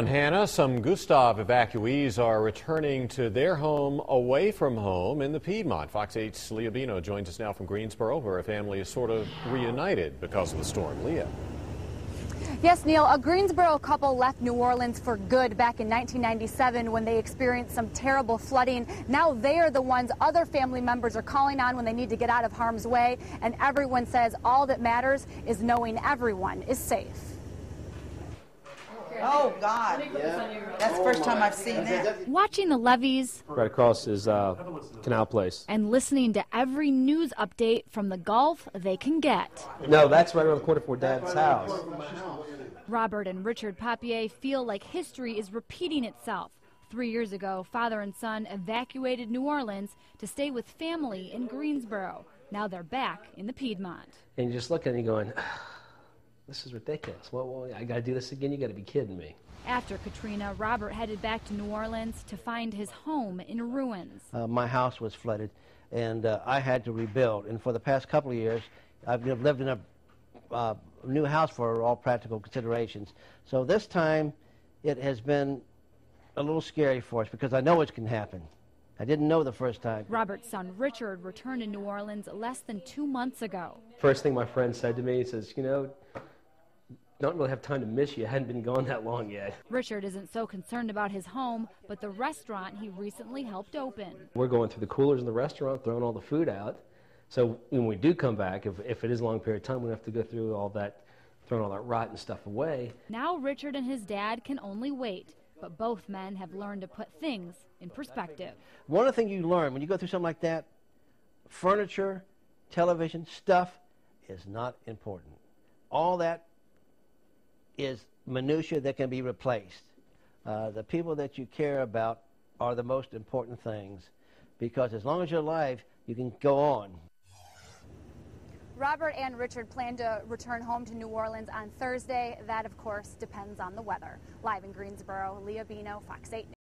around Hannah, some Gustav evacuees are returning to their home away from home in the Piedmont. Fox 8's Leah Bino joins us now from Greensboro, where a family is sort of reunited because of the storm. Leah. Yes, Neil, a Greensboro couple left New Orleans for good back in 1997 when they experienced some terrible flooding. Now they are the ones other family members are calling on when they need to get out of harm's way. And everyone says all that matters is knowing everyone is safe. Oh, God. That's the first time I've seen that. Watching the levees. Right across is Canal Place. And listening to every news update from the Gulf they can get. No, that's right around the corner for Dad's house. Robert and Richard Papier feel like history is repeating itself. 3 years ago, father and son evacuated New Orleans to stay with family in Greensboro. Now they're back in the Piedmont. And you just look at it and you're going, this is ridiculous. Well, I got to do this again? You got to be kidding me. After Katrina, Robert headed back to New Orleans to find his home in ruins. My house was flooded, and I had to rebuild. And for the past couple of years, I've lived in a new house for all practical considerations. So this time, it has been a little scary for us because I know it can happen. I didn't know the first time. Robert's son Richard returned to New Orleans less than 2 months ago. First thing my friend said to me, he says, you know, don't really have time to miss you. I hadn't been gone that long yet. Richard isn't so concerned about his home, but the restaurant he recently helped open. We're going through the coolers in the restaurant, throwing all the food out. So when we do come back, if it is a long period of time, we have to go through all that, throwing all that rotten stuff away. Now Richard and his dad can only wait, but both men have learned to put things in perspective. One of the things you learn when you go through something like that, furniture, television, stuff is not important. All that is minutia that can be replaced. The people that you care about are the most important things, because as long as you're alive, you can go on. Robert and Richard plan to return home to New Orleans on Thursday. That, of course, depends on the weather. Live in Greensboro, Leah Bino, Fox 8 News.